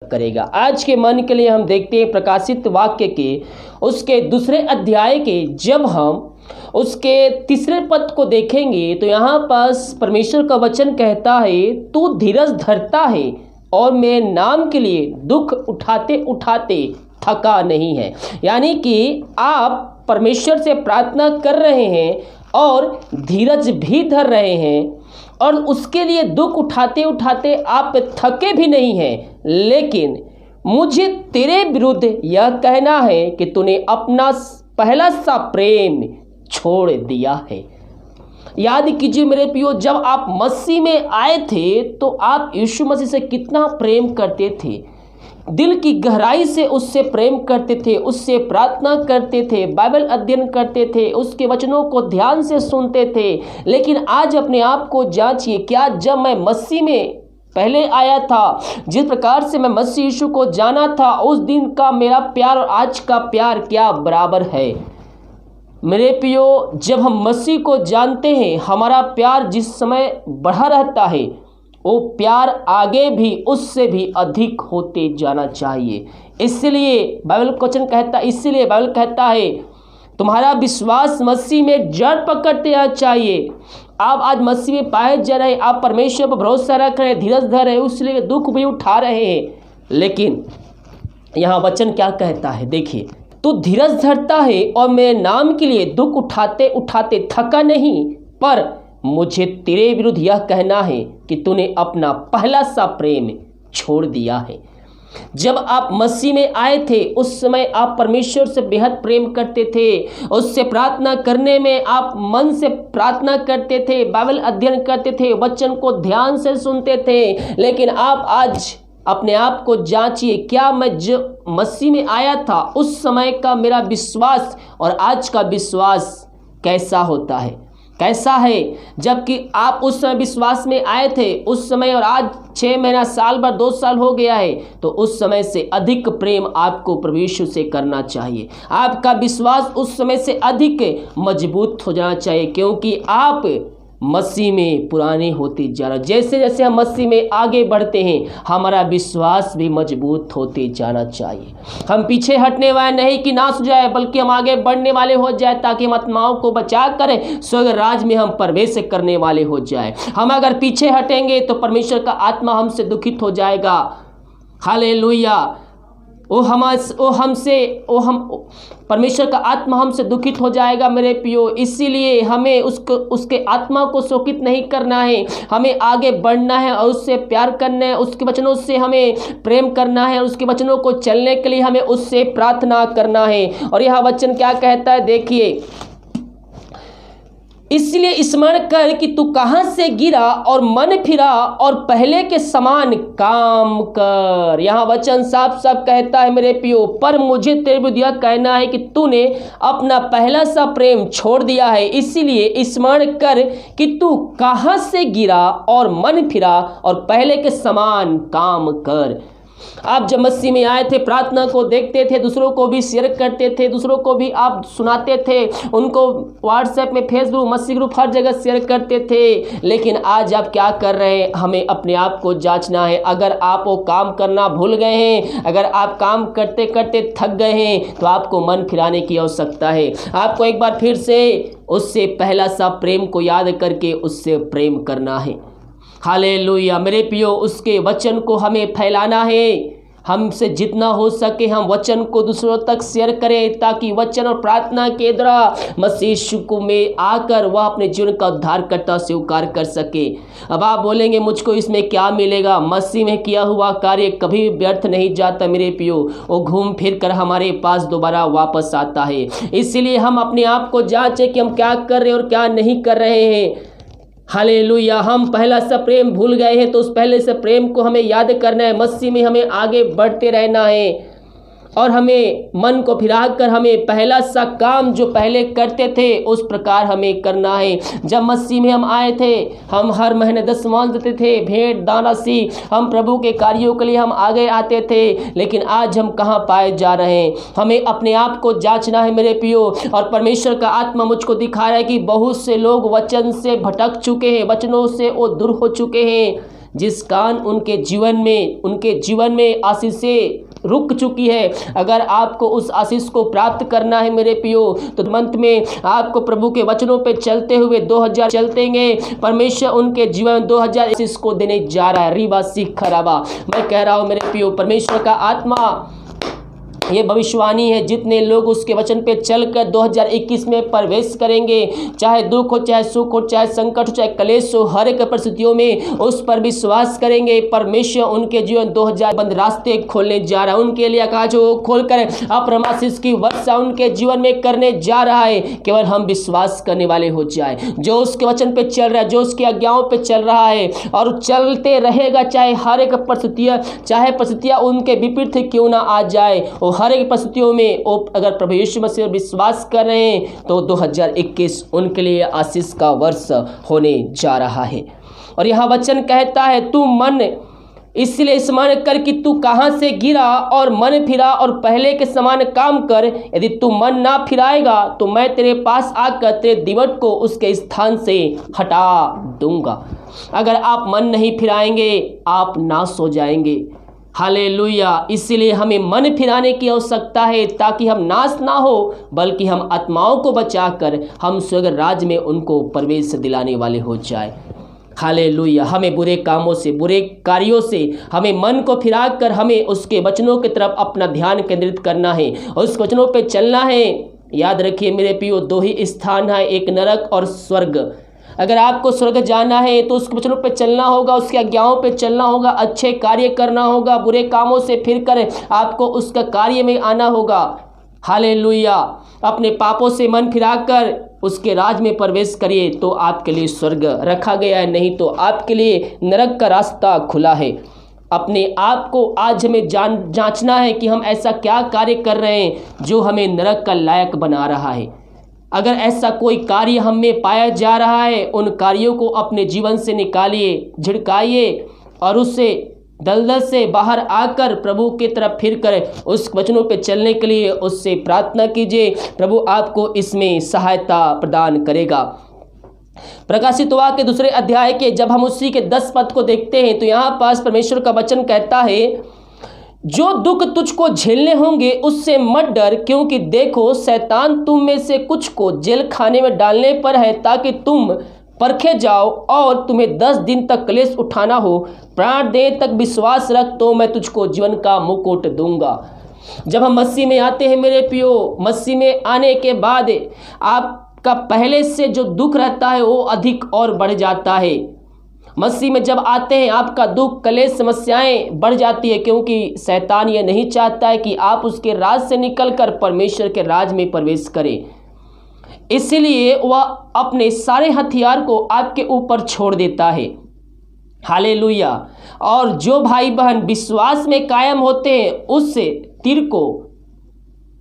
करेगा। आज के मन के लिए हम देखते हैं प्रकाशित वाक्य के उसके 2 अध्याय के जब हम उसके 3 पद को देखेंगे तो यहाँ पास परमेश्वर का वचन कहता है, तू धीरज धरता है और मेरे नाम के लिए दुख उठाते उठाते थका नहीं है। यानी कि आप परमेश्वर से प्रार्थना कर रहे हैं और धीरज भी धर रहे हैं और उसके लिए दुख उठाते उठाते आप थके भी नहीं हैं, लेकिन मुझे तेरे विरुद्ध यह कहना है कि तूने अपना पहला सा प्रेम छोड़ दिया है। याद कीजिए मेरे प्रियो, जब आप मसीह में आए थे तो आप यीशु मसीह से कितना प्रेम करते थे, दिल की गहराई से उससे प्रेम करते थे, उससे प्रार्थना करते थे, बाइबल अध्ययन करते थे, उसके वचनों को ध्यान से सुनते थे। लेकिन आज अपने आप को जांचिए, क्या जब मैं मसीह में पहले आया था, जिस प्रकार से मैं मसीह यीशु को जाना था, उस दिन का मेरा प्यार और आज का प्यार क्या बराबर है? मेरे प्रियो, जब हम मसीह को जानते हैं, हमारा प्यार जिस समय बढ़ा रहता है, वो प्यार आगे भी उससे भी अधिक होते जाना चाहिए। इसलिए बाइबल कहता है तुम्हारा विश्वास मसीह में जड़ पकड़ते रहना चाहिए। आप आज मसीह में पाए जा रहे, आप परमेश्वर पर भरोसा रख रहे, धीरज धर रहे, इसलिए दुख भी उठा रहे हैं। लेकिन यहाँ वचन क्या कहता है, देखिए, तू धीरज धरता है और मेरे नाम के लिए दुख उठाते उठाते थका नहीं, पर मुझे तेरे विरुद्ध यह कहना है कि तूने अपना पहला सा प्रेम छोड़ दिया है। जब आप मसीह में आए थे उस समय आप परमेश्वर से बेहद प्रेम करते थे, उससे प्रार्थना करने में आप मन से प्रार्थना करते थे, बाइबल अध्ययन करते थे, वचन को ध्यान से सुनते थे। लेकिन आप आज अपने आप को जांचिए, क्या मैं जो मसीह में आया था उस समय का मेरा विश्वास और आज का विश्वास कैसा होता है, कैसा है? जबकि आप उस समय विश्वास में आए थे उस समय और आज 6 महीना, साल भर, 2 साल हो गया है, तो उस समय से अधिक प्रेम आपको प्रभु यीशु से करना चाहिए। आपका विश्वास उस समय से अधिक मजबूत हो जाना चाहिए, क्योंकि आप मसीह में पुराने होते जा रहे। जैसे जैसे हम मसीह में आगे बढ़ते हैं हमारा विश्वास भी मजबूत होते जाना चाहिए। हम पीछे हटने वाले नहीं कि नाश हो जाए, बल्कि हम आगे बढ़ने वाले हो जाए, ताकि हम आत्माओं को बचा कर स्वर्ग राज में हम प्रवेश करने वाले हो जाए। हम अगर पीछे हटेंगे तो परमेश्वर का आत्मा हमसे दुखित हो जाएगा। हालेलुया। परमेश्वर का आत्मा हमसे दुखित हो जाएगा मेरे प्रियो। इसीलिए हमें उसके आत्मा को शोकित नहीं करना है, हमें आगे बढ़ना है और उससे प्यार करना है, उसके वचनों से हमें प्रेम करना है, उसके वचनों को चलने के लिए हमें उससे प्रार्थना करना है। और यह वचन क्या कहता है, देखिए, इसलिए स्मरण कर कि तू कहां से गिरा और मन फिरा और पहले के समान काम कर। यहाँ वचन साफ साफ कहता है मेरे प्रियो, पर मुझे तेरे विरुद्ध यह कहना है कि तूने अपना पहला सा प्रेम छोड़ दिया है। इसीलिए स्मरण कर कि तू कहां से गिरा और मन फिरा और पहले के समान काम कर। आप जब मसीह में आए थे, प्रार्थना को देखते थे, दूसरों को भी शेयर करते थे, दूसरों को भी आप सुनाते थे, उनको व्हाट्सएप में, फेसबुक, मसीह ग्रुप, हर जगह शेयर करते थे। लेकिन आज आप क्या कर रहे हैं, हमें अपने आप को जांचना है। अगर आप वो काम करना भूल गए हैं, अगर आप काम करते करते थक गए हैं, तो आपको मन फिराने की आवश्यकता है। आपको एक बार फिर से उससे पहला सा प्रेम को याद करके उससे प्रेम करना है। हालेलुया मेरे प्रियो, उसके वचन को हमें फैलाना है। हमसे जितना हो सके हम वचन को दूसरों तक शेयर करें, ताकि वचन और प्रार्थना के द्वारा मसीह यीशु में आकर वह अपने जीवन का उद्धारकर्ता स्वीकार कर सके। अब आप बोलेंगे मुझको इसमें क्या मिलेगा? मसीह में किया हुआ कार्य कभी व्यर्थ नहीं जाता मेरे प्रियो, वो घूम फिर कर हमारे पास दोबारा वापस आता है। इसलिए हम अपने आप को जांचें कि हम क्या कर रहे हैं और क्या नहीं कर रहे हैं। हालेलुया। हम पहला सा प्रेम भूल गए हैं, तो उस पहले से प्रेम को हमें याद करना है। मसीह में हमें आगे बढ़ते रहना है और हमें मन को फिरा कर हमें पहला सा काम जो पहले करते थे उस प्रकार हमें करना है। जब मसीह में हम आए थे, हम हर महीने 10वां देते थे, भेंट दानासी, हम प्रभु के कार्यों के लिए हम आगे आते थे। लेकिन आज हम कहाँ पाए जा रहे हैं? हमें अपने आप को जांचना है मेरे प्रियो। और परमेश्वर का आत्मा मुझको दिखा रहा है कि बहुत से लोग वचन से भटक चुके हैं, वचनों से वो दूर हो चुके हैं। जिस कारण उनके जीवन में आशीषें रुक चुकी है। अगर आपको उस आशीष को प्राप्त करना है मेरे प्रियो, तो मंथ में आपको प्रभु के वचनों पे चलते हुए 2000 चलतेंगे, परमेश्वर उनके जीवन 2000 आशीष को देने जा रहा है। रीबा सीख खराबा, मैं कह रहा हूँ मेरे प्रियो, परमेश्वर का आत्मा ये भविष्यवाणी है, जितने लोग उसके वचन पे चलकर 2021 में प्रवेश करेंगे, चाहे दुख हो, चाहे सुख हो, चाहे संकट हो, चाहे क्लेश हो, हर एक परिस्थितियों में उस पर विश्वास करेंगे, परमेश्वर उनके जीवन 2000 बंद रास्ते खोलने जा रहा है। उनके लिए आकाश को खोलकर अपरमाशीष की वर्षा उनके जीवन में करने जा रहा है। केवल हम विश्वास करने वाले हो जाए, जो उसके वचन पे चल रहा है, जो उसकी आज्ञाओं पे चल रहा है और चलते रहेगा, चाहे हर एक परिस्थितियां उनके विपरीत क्यों ना आ जाए, हर एक परिस्थितियों में वो अगर प्रभु यीशु मसीह पर विश्वास कर रहे हैं तो 2021 उनके लिए आशीष का वर्ष होने जा रहा है। और यह वचन कहता है, तू मन इसलिए स्मरण कर कि तू कहां से गिरा और मन फिरा और पहले के समान काम कर। यदि तू मन ना फिराएगा तो मैं तेरे पास आकर तेरे दीवट को उसके स्थान से हटा दूंगा। अगर आप मन नहीं फिराएंगे आप नाश हो जाएंगे। हालेलुया। इसीलिए हमें मन फिराने की आवश्यकता है, ताकि हम नाश ना हो बल्कि हम आत्माओं को बचाकर हम स्वर्ग राज्य में उनको प्रवेश दिलाने वाले हो जाए। हालेलुया। हमें बुरे कामों से, बुरे कार्यों से हमें मन को फिराकर हमें उसके वचनों की तरफ अपना ध्यान केंद्रित करना है, उस वचनों पे चलना है। याद रखिए मेरे प्रियो, दो ही स्थान है, एक नरक और स्वर्ग। अगर आपको स्वर्ग जाना है तो उसके वचनों पे चलना होगा, उसके आज्ञाओं पे चलना होगा, अच्छे कार्य करना होगा, बुरे कामों से फिर कर आपको उसका कार्य में आना होगा। हालेलुया। अपने पापों से मन फिराकर उसके राज में प्रवेश करिए तो आपके लिए स्वर्ग रखा गया है, नहीं तो आपके लिए नरक का रास्ता खुला है। अपने आप को आज हमें जांचना है कि हम ऐसा क्या कार्य कर रहे हैं जो हमें नरक का लायक बना रहा है। अगर ऐसा कोई कार्य हम में पाया जा रहा है, उन कार्यों को अपने जीवन से निकालिए, झिड़काइए और उससे दलदल से बाहर आकर प्रभु की तरफ फिर कर उस वचनों पे चलने के लिए उससे प्रार्थना कीजिए। प्रभु आपको इसमें सहायता प्रदान करेगा। प्रकाशित वाक्य के 2 अध्याय के जब हम उसी के 10 पद को देखते हैं तो यहाँ पास परमेश्वर का वचन कहता है, जो दुख तुझको झेलने होंगे उससे मत डर, क्योंकि देखो शैतान तुम में से कुछ को जेल खाने में डालने पर है, ताकि तुम परखे जाओ और तुम्हें 10 दिन तक क्लेश उठाना हो। प्राण देने तक विश्वास रख तो मैं तुझको जीवन का मुकुट दूंगा। जब हम मसीह में आते हैं मेरे प्रियो, मसीह में आने के बाद आपका पहले से जो दुख रहता है वो अधिक और बढ़ जाता है। मसीह में जब आते हैं आपका दुख, क्लेश, समस्याएं बढ़ जाती है, क्योंकि शैतान ये नहीं चाहता है कि आप उसके राज से निकलकर परमेश्वर के राज में प्रवेश करें। इसलिए वह अपने सारे हथियार को आपके ऊपर छोड़ देता है। हालेलुया। और जो भाई बहन विश्वास में कायम होते हैं उससे तीर को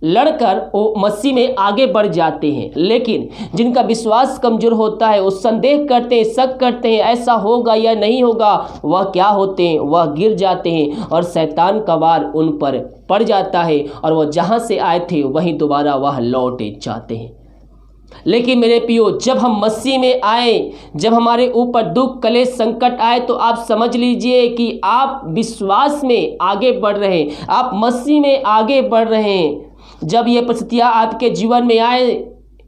लड़कर वो मसीह में आगे बढ़ जाते हैं। लेकिन जिनका विश्वास कमजोर होता है, वो संदेह करते हैं, शक करते हैं, ऐसा होगा या नहीं होगा, वह क्या होते हैं, वह गिर जाते हैं और शैतान का वार उन पर पड़ जाता है और वह जहां से आए थे वहीं दोबारा वह लौट जाते हैं। लेकिन मेरे प्रियो, जब हम मसीह में आए, जब हमारे ऊपर दुख, क्लेश, संकट आए, तो आप समझ लीजिए कि आप विश्वास में आगे बढ़ रहे हैं, आप मसीह में आगे बढ़ रहे हैं। जब ये परिस्थितियाँ आपके जीवन में आए,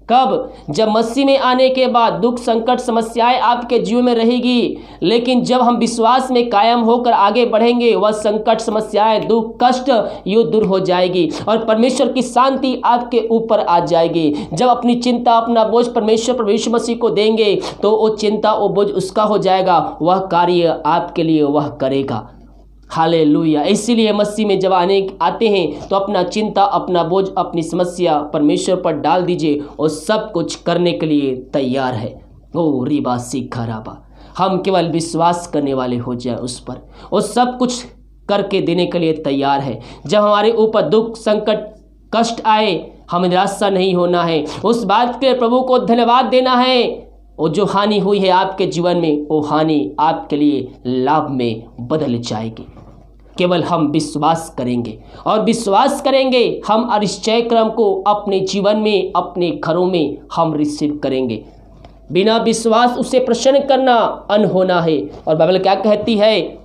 कब? जब मसीह में आने के बाद दुख, संकट, समस्याएं आपके जीवन में रहेगी। लेकिन जब हम विश्वास में कायम होकर आगे बढ़ेंगे, वह संकट, समस्याएं, दुख, कष्ट ये दूर हो जाएगी और परमेश्वर की शांति आपके ऊपर आ जाएगी। जब अपनी चिंता, अपना बोझ परमेश्वर प्रभु यीशु मसीह को देंगे तो वो चिंता, वो बोझ उसका हो जाएगा, वह कार्य आपके लिए वह करेगा। हालेलुया। इसीलिए मसीह में जब आते हैं तो अपना चिंता, अपना बोझ, अपनी समस्या परमेश्वर पर डाल दीजिए और सब कुछ करने के लिए तैयार है। ओ रिबा सीखा राबा, हम केवल विश्वास करने वाले हो जाए उस पर, वो सब कुछ करके देने के लिए तैयार है। जब हमारे ऊपर दुख, संकट, कष्ट आए, हमें निराशा नहीं होना है, उस बात के प्रभु को धन्यवाद देना है। वो जो हानि हुई है आपके जीवन में, वो हानि आपके लिए लाभ में बदल जाएगी। केवल हम विश्वास करेंगे और विश्वास करेंगे हम निश्चय क्रम को अपने जीवन में, अपने घरों में हम रिसीव करेंगे। बिना विश्वास उसे प्रसन्न करना अनहोना है। और बाइबल क्या कहती है,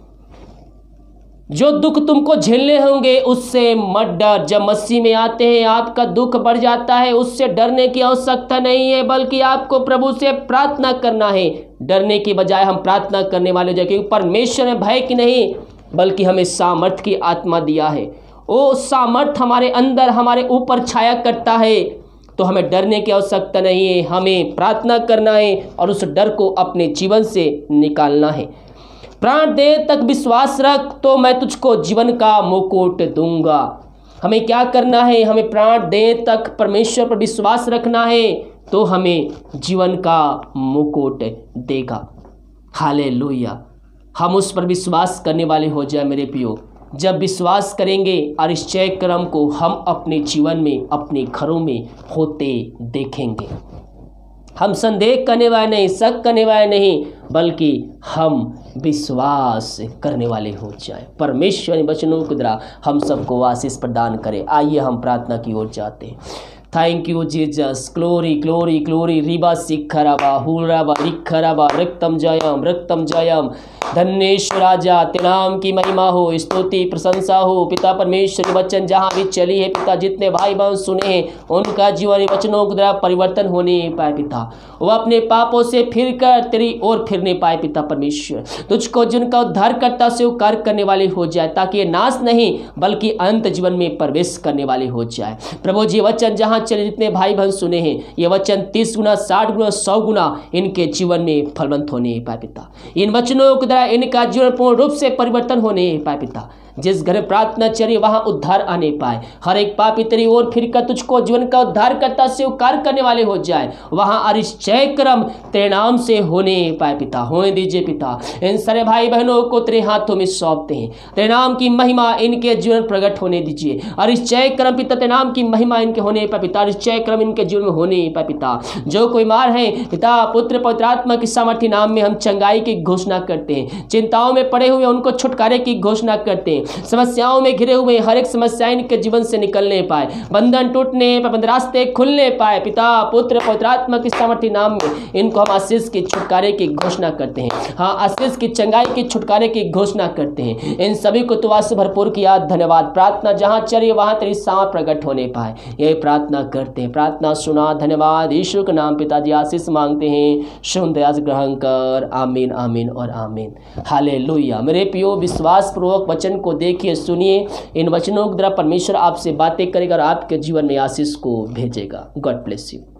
जो दुख तुमको झेलने होंगे उससे मत डर। जब मसीह में आते हैं आपका दुख बढ़ जाता है, उससे डरने की आवश्यकता नहीं है, बल्कि आपको प्रभु से प्रार्थना करना है। डरने की बजाय हम प्रार्थना करने वाले हो जाए, क्योंकि परमेश्वर ने भय की नहीं बल्कि हमें सामर्थ की आत्मा दिया है। वो सामर्थ हमारे अंदर हमारे ऊपर छाया करता है, तो हमें डरने की आवश्यकता नहीं है। हमें प्रार्थना करना है और उस डर को अपने जीवन से निकालना है। प्राण दे तक विश्वास रख तो मैं तुझको जीवन का मुकुट दूंगा। हमें क्या करना है, हमें प्राण दे तक परमेश्वर पर विश्वास रखना है तो हमें जीवन का मुकुट देगा। हालेलुया। हम उस पर विश्वास करने वाले हो जाए मेरे प्रियो। जब विश्वास करेंगे और इस जय क्रम को हम अपने जीवन में अपने घरों में होते देखेंगे। हम संदेह करने वाले नहीं, शक करने वाले नहीं, बल्कि हम विश्वास करने वाले हो जाए। परमेश्वर इन वचनों के द्वारा हम सबको आशीष प्रदान करे। आइए हम प्रार्थना की ओर जाते हैं। Thank you Jesus. Glory glory glory. रिबा सिखराबा हुराबा रिखराबा रक्तम जयम। धन्येश्वर राजा तेरे नाम की महिमा हो, स्तुति प्रशंसा हो। पिता परमेश्वर के वचन जहाँ भी चली है पिता, जितने भाई बहन सुने हैं उनका जीवन वचनों के द्वारा परिवर्तन होने पाए पिता। वो अपने पापों से फिर कर तेरी ओर फिरने पाए पिता परमेश्वर। तुझको जिनका उद्धारकर्ता स्वीकार करने वाले हो जाए, ताकि ये नाश नहीं बल्कि अनंत जीवन में प्रवेश करने वाले हो जाए। प्रभु जी वचन जहाँ चले, जितने भाई बहन सुने हैं ये वचन 30 गुना 60 गुना 100 गुना इनके जीवन में फलवंत होने पाए पिता। इन वचनों के द्वारा इनका जीवन पूर्ण रूप से परिवर्तन होने पाए पिता। जिस घर प्रार्थना चली वहां उद्धार आने पाए। हर एक पापी तेरी ओर फिरकर तुझको जीवन का उद्धार करता स्वीकार करने वाले हो जाए। वहां अरिश्चय क्रम तेरे नाम से होने पाए पिता। होने दीजिए पिता। इन सारे भाई बहनों को तेरे हाथों में सौंपते हैं। तेरे नाम की महिमा इनके जीवन प्रकट होने दीजिए। अरिश्चय क्रम पिता तेरे नाम की महिमा इनके होने पाए पिता। अरिश्चय क्रम इनके जीवन में होने पाए पिता। जो कोई मार है पिता, पुत्र पवित्र आत्मा की सामर्थ्य नाम में हम चंगाई की घोषणा करते हैं। चिंताओं में पड़े हुए उनको छुटकारे की घोषणा करते हैं। समस्याओं में घिरे हुए हर एक समस्या इनके जीवन से निकलने पाए। बंधन टूटने पर रास्ते खुलने पाए। पिता पुत्र पवित्र आत्मा की सामर्थ्य नाम में इनको हम आशीष की छुटकारे की घोषणा करते हैं। हाँ, आशीष की चंगाई की छुटकारे की घोषणा करते हैं। इन सभी को तुआ से भरपूर किया। धन्यवाद। प्रार्थना जहाँ चली वहाँ तेरी सामर्थ प्रकट होने पाए, यही प्रार्थना करते हैं। प्रार्थना सुना। धन्यवाद। यीशु के नाम पिताजी आशीष मांगते हैं। शुभ दया से ग्रहण कर। आमीन आमीन और आमीन। हालेलुया। मेरे प्रियो, विश्वास पूर्वक वचन को देखिए, सुनिए। इन वचनों के द्वारा परमेश्वर आपसे बातें करेगा और आपके जीवन में आशीष को भेजेगा। God bless you.